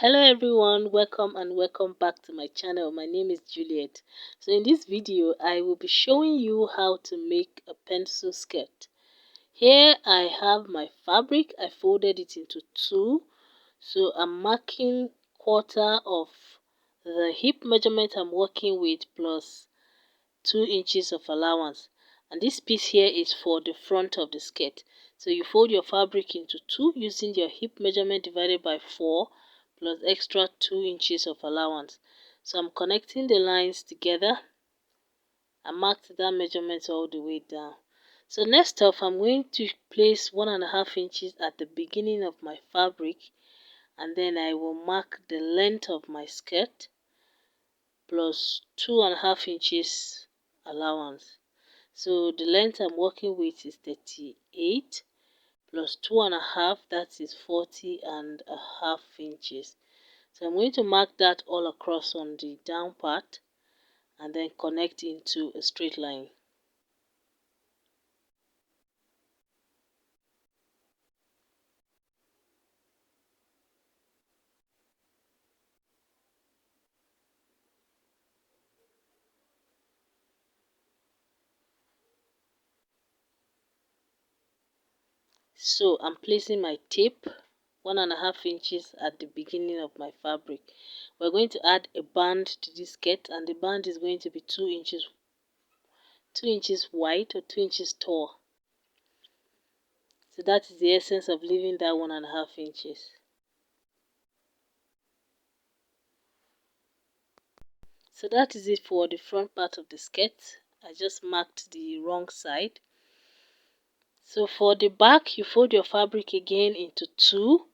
Hello everyone, welcome back to my channel. My name is Juliet. So in this video I will be showing you how to make a pencil skirt. Here I have my fabric. I folded it into two, so I'm marking quarter of the hip measurement I'm working with plus 2 inches of allowance, and this piece here is for the front of the skirt. So you fold your fabric into two using your hip measurement divided by 4 plus extra 2 inches of allowance. So I'm connecting the lines together. I marked that measurement all the way down. So next off, I'm going to place 1.5 inches at the beginning of my fabric, and then I will mark the length of my skirt plus 2.5 inches allowance. So the length I'm working with is 38 plus 2.5, that is 40.5 inches. So I'm going to mark that all across on the down part and then connect into a straight line. So I'm placing my tape 1.5 inches at the beginning of my fabric. We're going to add a band to this skirt, and the band is going to be 2 inches wide or 2 inches tall. So that is the essence of leaving that 1.5 inches. So that is it for the front part of the skirt. I just marked the wrong side. So for the back, you fold your fabric again into two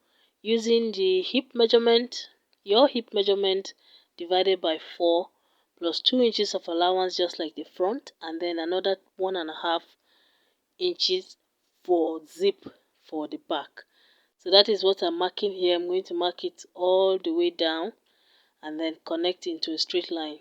using the hip measurement, your hip measurement divided by 4 plus 2 inches of allowance just like the front, and then another 1.5 inches for zip for the back. So that is what I'm marking here. I'm going to mark it all the way down and then connect into a straight line.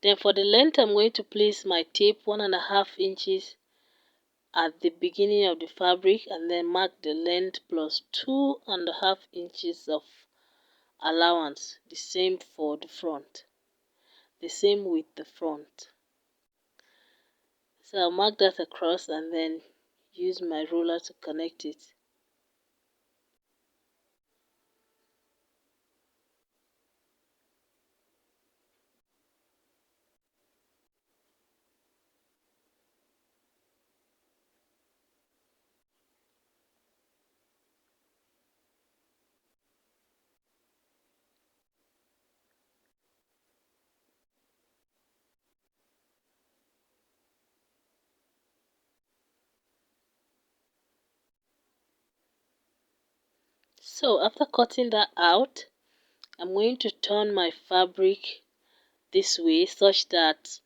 Then for the length, I'm going to place my tape 1.5 inches at the beginning of the fabric and then mark the length plus 2.5 inches of allowance. The same for the front. The same with the front. So I'll mark that across and then use my ruler to connect it. So after cutting that out, I'm going to turn my fabric this way such that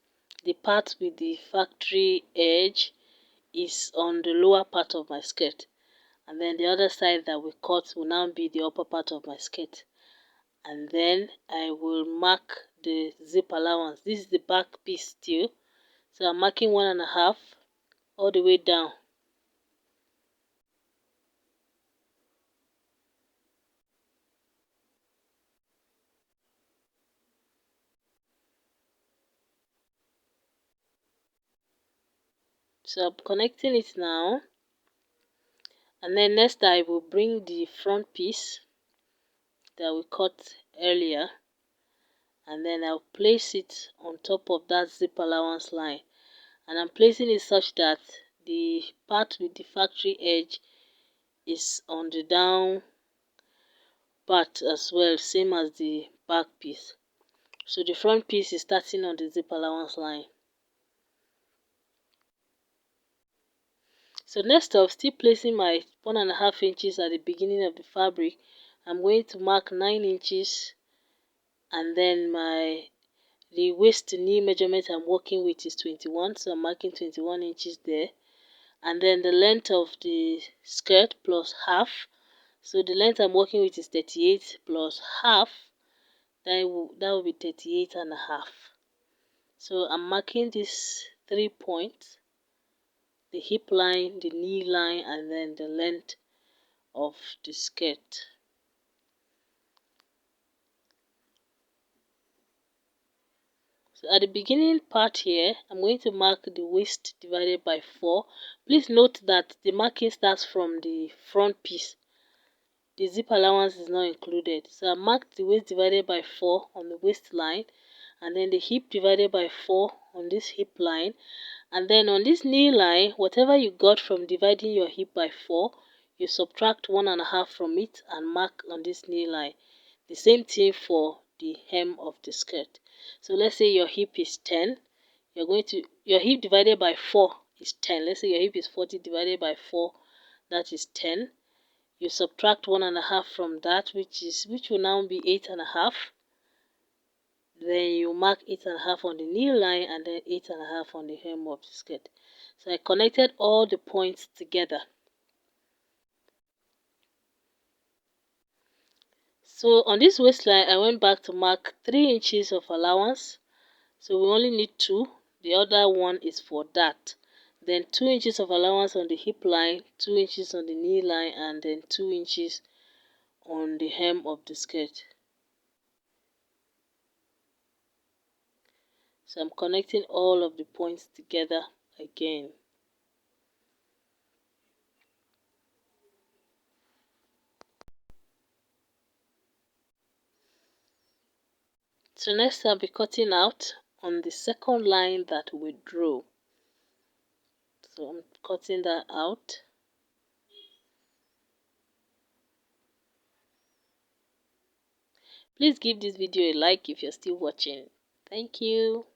the part with the factory edge is on the lower part of my skirt, and then the other side that we cut will now be the upper part of my skirt. And then I will mark the zip allowance. This is the back piece still, so I'm marking 1.5 all the way down. So I'm connecting it now, and then next I will bring the front piece that we cut earlier, and then I'll place it on top of that zip allowance line, and I'm placing it such that the part with the factory edge is on the down part as well, same as the back piece. So the front piece is starting on the zip allowance line. So next up, still placing my 1.5 inches at the beginning of the fabric, I'm going to mark 9 inches, and then the waist to knee measurement I'm working with is 21, so I'm marking 21 inches there. And then the length of the skirt plus half, so the length I'm working with is 38 plus half, that will be 38.5. So I'm marking these 3 points: the hip line, the knee line, and then the length of the skirt. So at the beginning part here, I'm going to mark the waist divided by 4. Please note that the marking starts from the front piece. The zip allowance is not included. So I marked the waist divided by 4 on the waistline, and then the hip divided by 4 on this hip line, and then on this knee line, whatever you got from dividing your hip by 4, you subtract 1.5 from it and mark on this knee line. The same thing for the hem of the skirt. So let's say your hip is 10, your hip divided by 4 is 10. Let's say your hip is 40 divided by 4, that is 10. You subtract 1.5 from that, which will now be 8.5. Then you mark 8.5 on the knee line, and then 8.5 on the hem of the skirt. So I connected all the points together. So on this waistline, I went back to mark 3 inches of allowance. So we only need 2. The other one is for that. Then 2 inches of allowance on the hip line, 2 inches on the knee line, and then 2 inches on the hem of the skirt. So I'm connecting all of the points together again. So next I'll be cutting out on the second line that we drew. So I'm cutting that out. Please give this video a like if you're still watching. Thank you.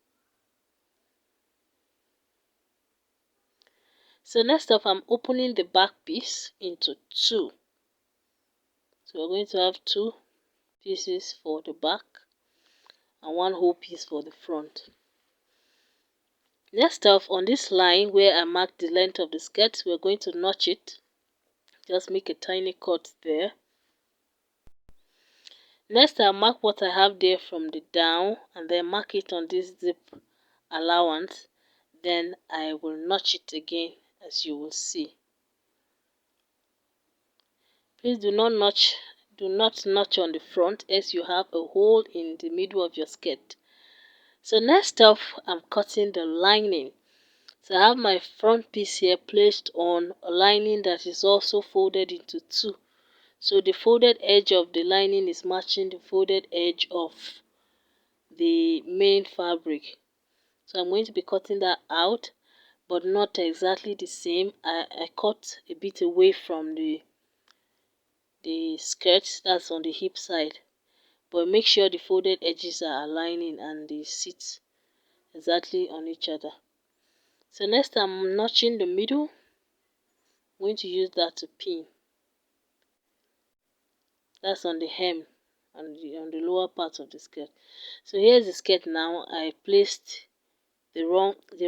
So next up, I'm opening the back piece into 2. So we're going to have 2 pieces for the back and 1 whole piece for the front. Next up, on this line where I marked the length of the skirt, we're going to notch it. Just make a tiny cut there. Next, I'll mark what I have there from the down, and then mark it on this zip allowance. Then I will notch it again, as you will see. Please do not notch on the front, as you have a hole in the middle of your skirt. So next up, I'm cutting the lining. So I have my front piece here placed on a lining that is also folded into 2. So the folded edge of the lining is matching the folded edge of the main fabric. So I'm going to be cutting that out, but not exactly the same. I cut a bit away from the skirt, that's on the hip side, but make sure the folded edges are aligning and they sit exactly on each other. So next, I'm notching the middle. I'm going to use that to pin. That's on the hem, on the lower part of the skirt. So here's the skirt now. I placed the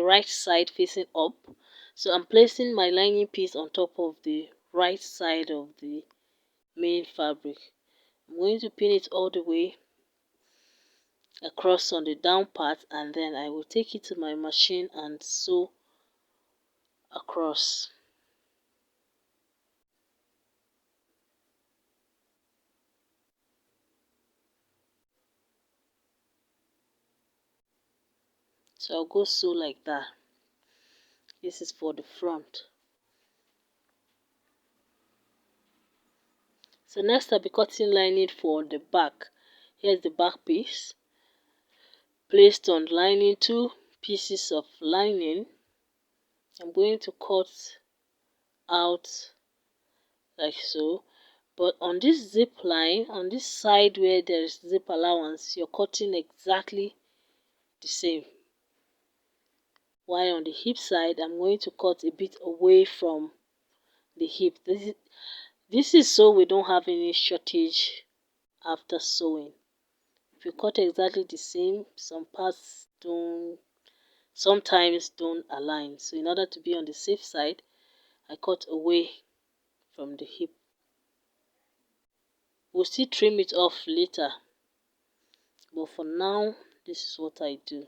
right side facing up. So I'm placing my lining piece on top of the right side of the main fabric. I'm going to pin it all the way across on the down part, and then I will take it to my machine and sew across. So I'll go sew like that. This is for the front. So next I'll be cutting lining for the back. Here's the back piece. Placed on lining, 2 pieces of lining. I'm going to cut out like so. But on this zip line, on this side where there is zip allowance, you're cutting exactly the same. While on the hip side, I'm going to cut a bit away from the hip. This is so we don't have any shortage after sewing. If you cut exactly the same, some parts don't sometimes don't align. So in order to be on the safe side, I cut away from the hip. We'll still trim it off later, but for now, this is what I do.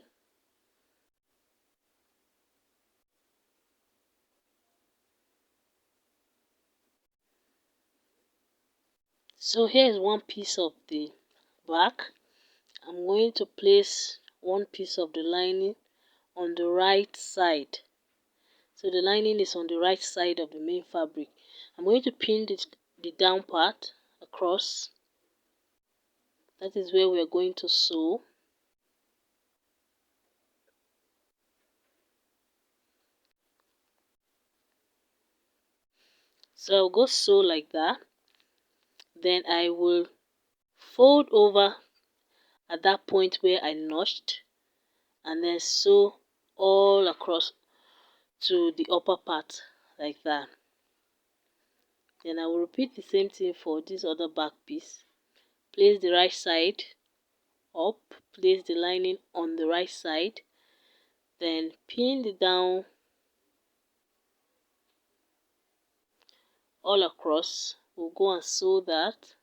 So here is one piece of the back. I'm going to place one piece of the lining on the right side. So the lining is on the right side of the main fabric. I'm going to pin the down part across. That is where we're going to sew. So I'll go sew like that. Then I will fold over at that point where I notched and then sew all across to the upper part like that. Then I will repeat the same thing for this other back piece. Place the right side up, place the lining on the right side, then pin it down all across. We'll go and sew that.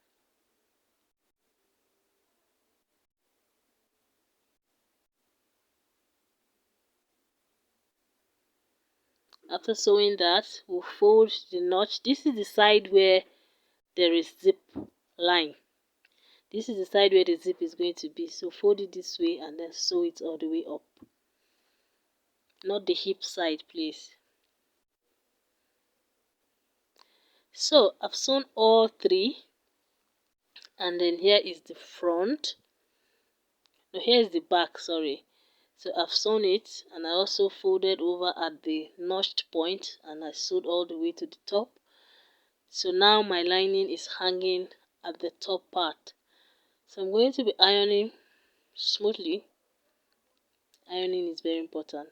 After sewing that, we'll fold the notch. This is the side where there is zip line. This is the side where the zip is going to be. So fold it this way and then sew it all the way up. Not the hip side, please. So I've sewn all three, and then here is the front. No, here is the back, sorry. So I've sewn it, and I also folded over at the notched point, and I sewed all the way to the top. So now my lining is hanging at the top part. So I'm going to be ironing smoothly. Ironing is very important.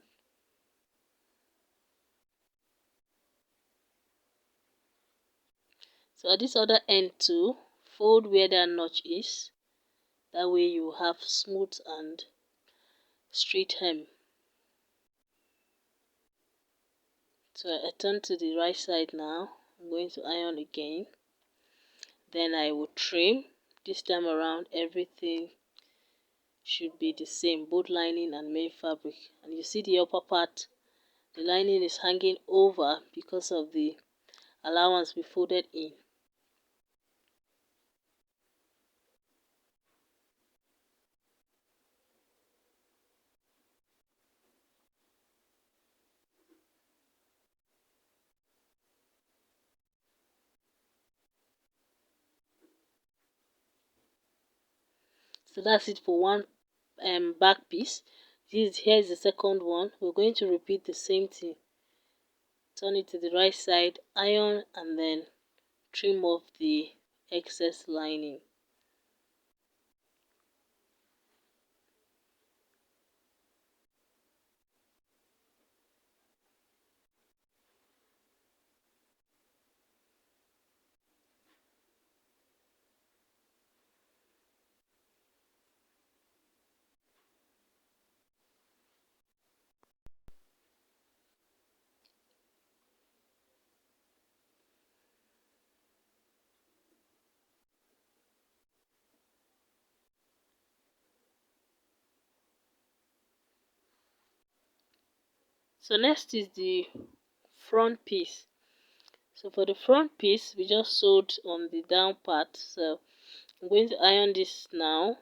So at this other end too, fold where that notch is. That way you have smooth and straight hem. So I turn to the right side now. I'm going to iron again. Then I will trim. This time around everything should be the same, both lining and main fabric. And you see the upper part, the lining is hanging over because of the allowance we folded in. So that's it for one back piece. Here is the second one. We're going to repeat the same thing. Turn it to the right side, iron, and then trim off the excess lining. So next is the front piece. So for the front piece, we just sewed on the down part. So I'm going to iron this now.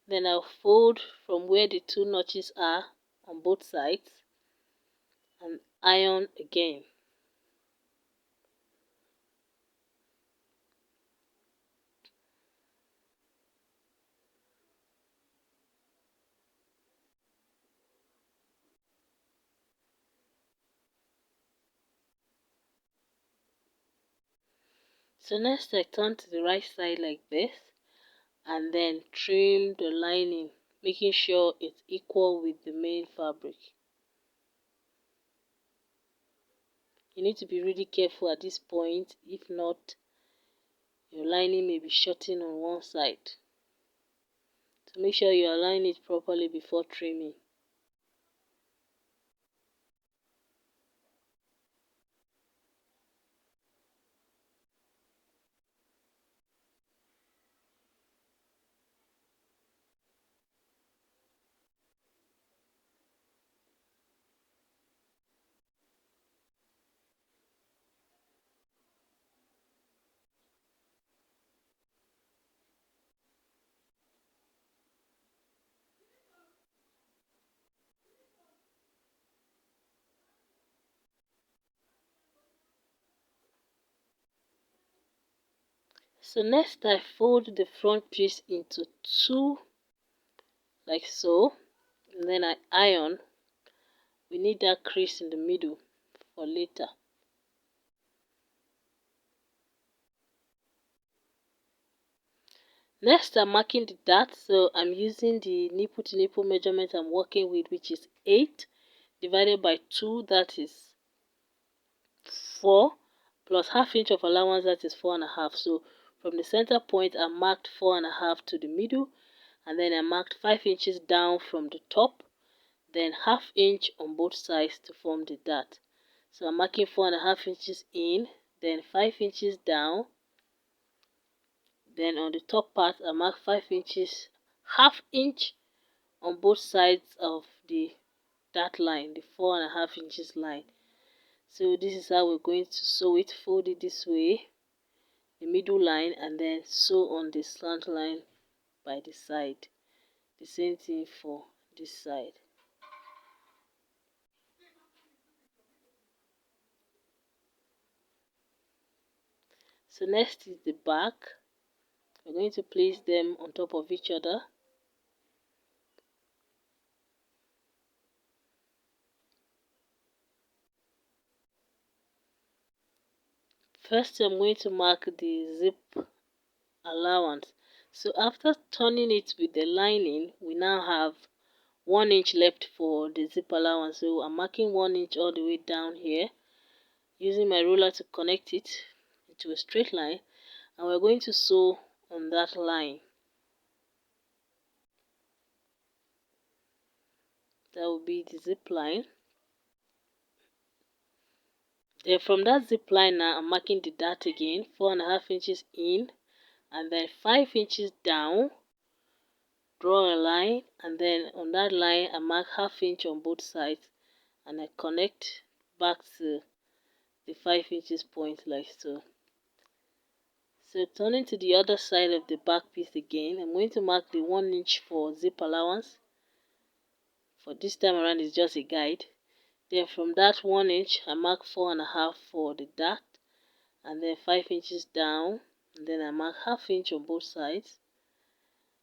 Then I'll fold from where the two notches are on both sides and iron again. So next I turn to the right side like this and then trim the lining. making sure it's equal with the main fabric. You need to be really careful at this point, if not your lining may be shorting on one side. So make sure you align it properly before trimming. So next I fold the front piece into two, like so, and then I iron. We need that crease in the middle for later. Next I'm marking the dart, so I'm using the nipple to nipple measurement I'm working with, which is 8 divided by 2, that is 4, plus half inch of allowance, that is 4.5. So from the center point I marked 4.5 to the middle, and then I marked 5 inches down from the top, then half inch on both sides to form the dart. So I'm marking 4.5 inches in, then 5 inches down, then on the top part I mark 5 inches, half inch on both sides of the dart line, the 4.5 inches line. So this is how we're going to sew it. Fold it this way, the middle line, and then sew on the slant line by the side. The same thing for this side. So next is the back. We're going to place them on top of each other. First, I'm going to mark the zip allowance. So after turning it with the lining, we now have 1 inch left for the zip allowance. So I'm marking 1 inch all the way down here, using my ruler to connect it into a straight line, and we're going to sew on that line. That will be the zip line. Then from that zip line now I'm marking the dart again, 4.5 inches in, and then 5 inches down. Draw a line, and then on that line I mark half inch on both sides, and I connect back to the 5 inches point, like so. So turning to the other side of the back piece again, I'm going to mark the 1 inch for zip allowance. For this time around it's just a guide. Then from that 1 inch I mark 4.5 for the dart, and then 5 inches down, and then I mark half inch on both sides.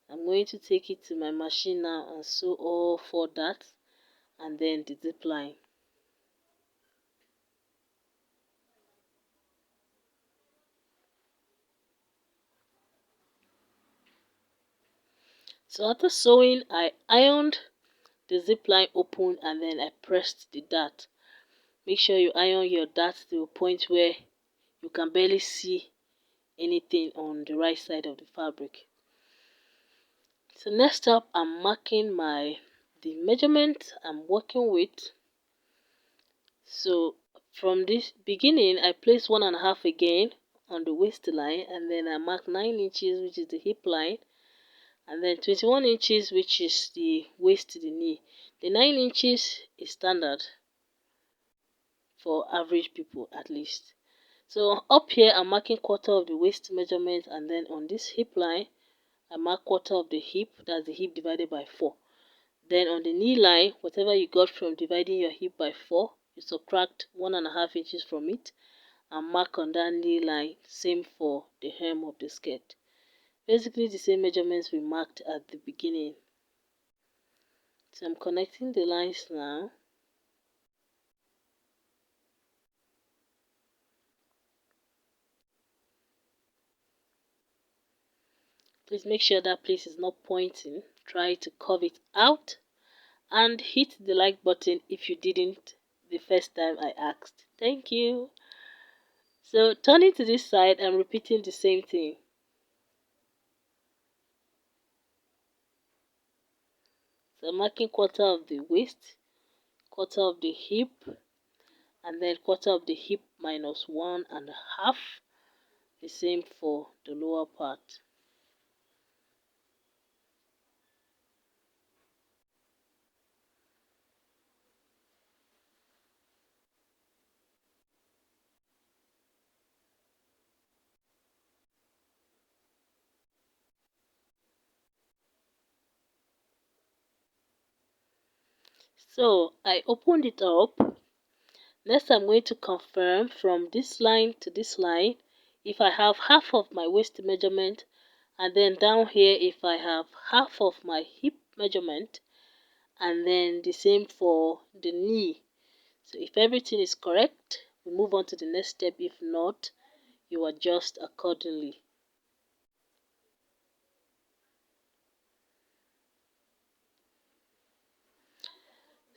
I'm going to take it to my machine now and sew all 4 darts and then the zip line. So after sewing, I ironed the zip line open, and then I pressed the dart. Make sure you iron your dart to a point where you can barely see anything on the right side of the fabric. So next up, I'm marking the measurement I'm working with. So from this beginning, I place 1.5 again on the waistline, and then I mark 9 inches, which is the hip line, and then 21 inches, which is the waist to the knee. The 9 inches is standard for average people, at least. So up here I'm marking quarter of the waist measurement, and then on this hip line I mark quarter of the hip, that's the hip divided by 4. Then on the knee line, whatever you got from dividing your hip by 4, you subtract 1.5 inches from it and mark on that knee line. Same for the hem of the skirt. Basically the same measurements we marked at the beginning. So I'm connecting the lines now. Please make sure that place is not pointing. try to curve it out, and hit the like button if you didn't the first time I asked. Thank you. So turning to this side, I'm repeating the same thing. So marking quarter of the waist, quarter of the hip, and then quarter of the hip minus 1.5. The same for the lower part. So I opened it up. Next, I'm going to confirm from this line to this line if I have half of my waist measurement, and then down here if I have half of my hip measurement, and then the same for the knee. So if everything is correct, we move on to the next step. If not, you adjust accordingly.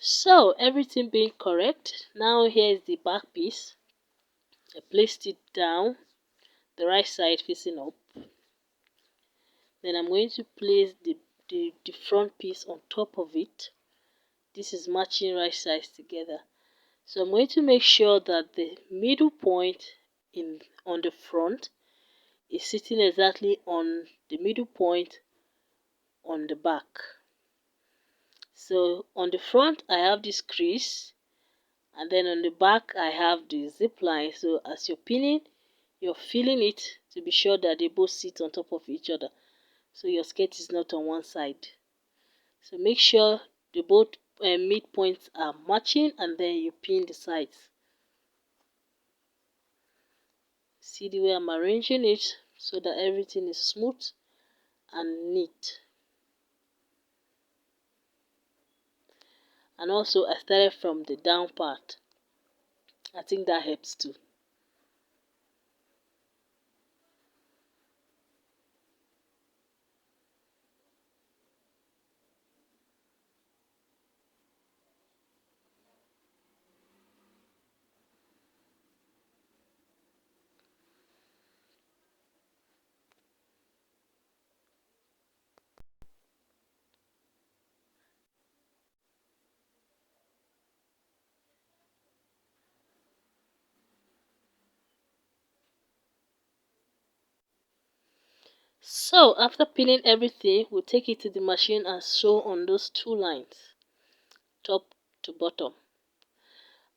So everything being correct, now here is the back piece. I placed it down, the right side facing up. Then I'm going to place the front piece on top of it. This is matching right sides together. So I'm going to make sure that the middle point on the front is sitting exactly on the middle point on the back. So on the front I have this crease, and then on the back I have the zip line. So as you're pinning, you're feeling it to be sure that they both sit on top of each other, so your skirt is not on one side. So make sure the both midpoints are matching, and then you pin the sides. See the way I'm arranging it so that everything is smooth and neat. And also I started from the down part. I think that helps too. So after pinning everything, we'll take it to the machine and sew on those two lines, top to bottom.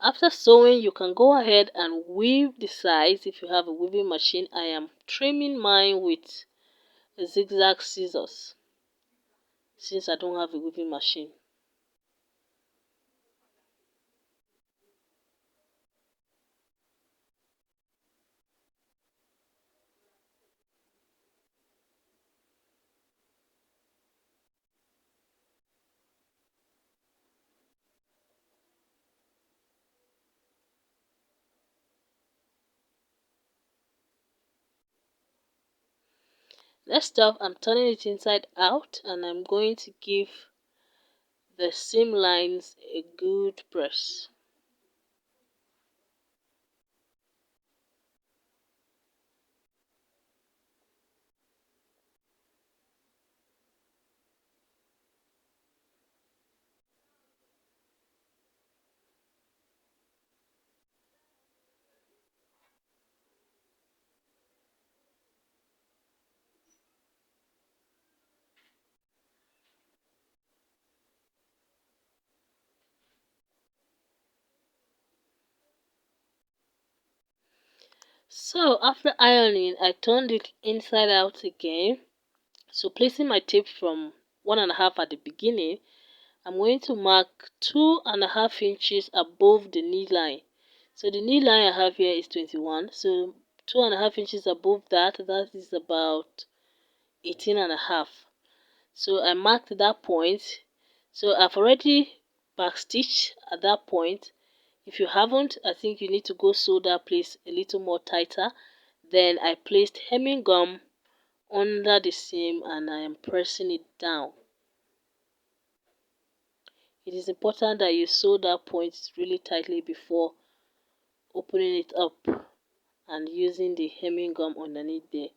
After sewing, you can go ahead and weave the sides if you have a weaving machine. I am trimming mine with a zigzag scissors since I don't have a weaving machine. Next up, I'm turning it inside out, and I'm going to give the seam lines a good press. So after ironing, I turned it inside out again. So placing my tape from 1.5 at the beginning, I'm going to mark 2.5 inches above the knee line. So the knee line I have here is 21. So 2.5 inches above that, that is about 18.5. So I marked that point. So I've already backstitched at that point. If you haven't, I think you need to go sew that place a little more tighter. Then I placed hemming gum under the seam and I am pressing it down. It is important that you sew that point really tightly before opening it up and using the hemming gum underneath there.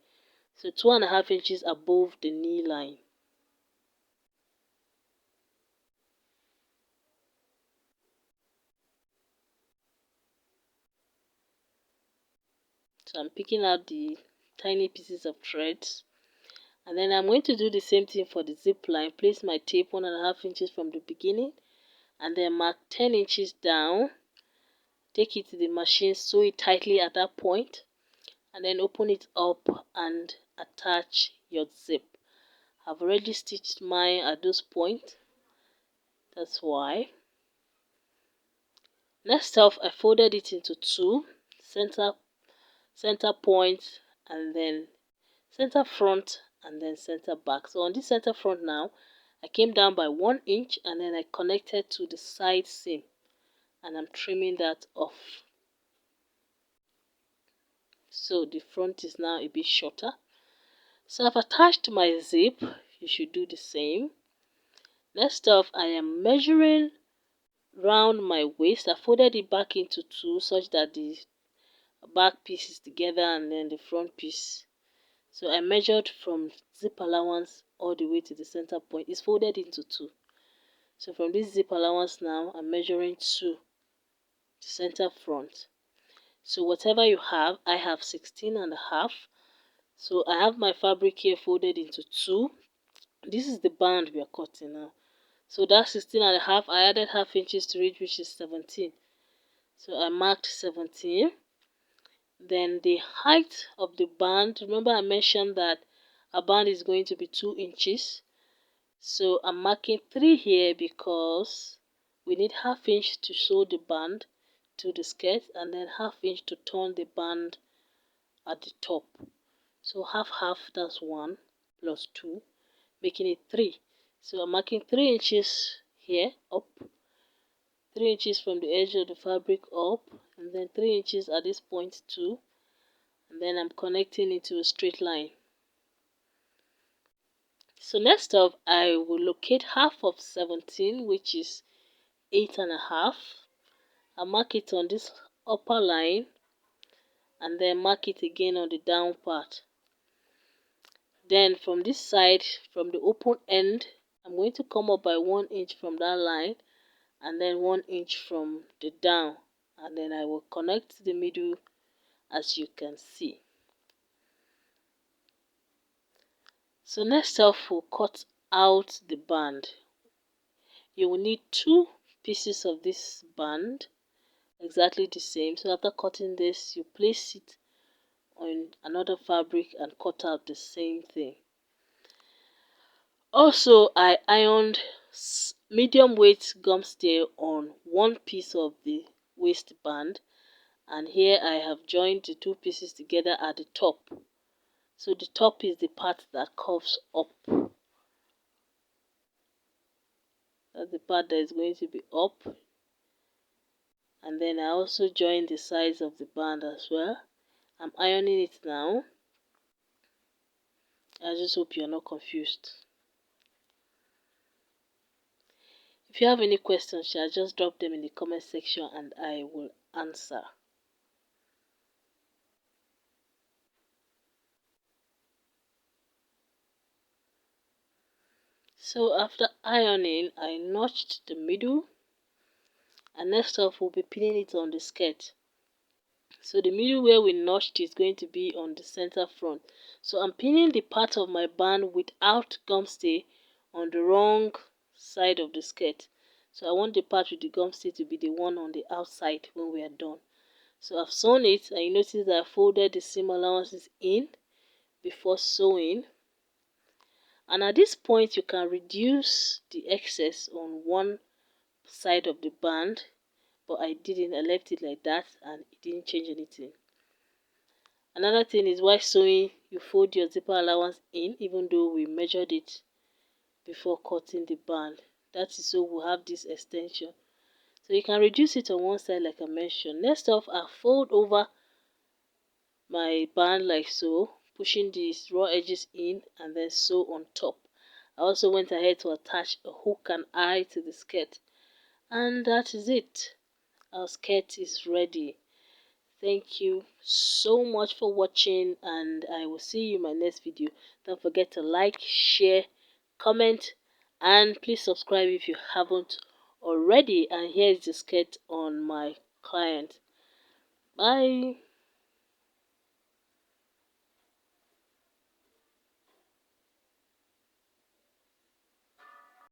So 2.5 inches above the knee line. So I'm picking out the tiny pieces of threads, and then I'm going to do the same thing for the zip line. Place my tape 1.5 inches from the beginning, and then mark 10 inches down. Take it to the machine, sew it tightly at that point, and then open it up and attach your zip. I've already stitched mine at those points, that's why. Next off, I folded it into two, center point, and then center front, and then center back. So on this center front now, I came down by 1 inch, and then I connected to the side seam, and I'm trimming that off. So the front is now a bit shorter. So I've attached my zip. You should do the same. Next off, I am measuring round my waist. I folded it back into two such that the back piece is together and then the front piece. So I measured from zip allowance all the way to the center point. It's folded into two. So from this zip allowance now, I'm measuring two, the center front. So whatever you have, I have 16.5. So I have my fabric here folded into two. This is the band we are cutting now. So that's 16.5. I added half inches to it, which is 17. So I marked 17. Then the height of the band, remember I mentioned that a band is going to be 2 inches. So I'm marking 3 here because we need half inch to sew the band to the skirt, and then half inch to turn the band at the top. So half, that's 1 plus 2, making it 3. So I'm marking 3 inches here up, 3 inches from the edge of the fabric up, and then 3 inches at this point too, and then I'm connecting it to a straight line. So next up, I will locate half of 17, which is 8.5. I'll mark it on this upper line, and then mark it again on the down part. Then from this side, from the open end, I'm going to come up by 1 inch from that line, and then 1 inch from the down, and then I will connect the middle as you can see. So next off, we'll cut out the band. You will need 2 pieces of this band, exactly the same. So after cutting this, you place it on another fabric and cut out the same thing. Also, I ironed medium weight gum stay on one piece of the waistband, and here I have joined the 2 pieces together at the top. So the top is the part that curves up. That's the part that is going to be up. And then I also joined the sides of the band as well. I'm ironing it now. I just hope you're not confused. If you have any questions, just drop them in the comment section and I will answer. So after ironing, I notched the middle, and next off we'll be pinning it on the skirt. So the middle where we notched is going to be on the center front. So I'm pinning the part of my band without gum stay on the wrong side of the skirt. So I want the part with the gum stay to be the one on the outside when we are done. So I've sewn it, and you notice that I folded the seam allowances in before sewing. And at this point you can reduce the excess on one side of the band, but I didn't. I left it like that and it didn't change anything. Another thing is, while sewing, you fold your zipper allowance in, even though we measured it before cutting the band. That is so we'll have this extension. So you can reduce it on one side like I mentioned. Next off, I fold over my band like so, pushing these raw edges in and then sew on top. I also went ahead to attach a hook and eye to the skirt. And that is it. Our skirt is ready. Thank you so much for watching, and I will see you in my next video. Don't forget to like, share, comment, and please subscribe if you haven't already. And here is the skirt on my client. Bye.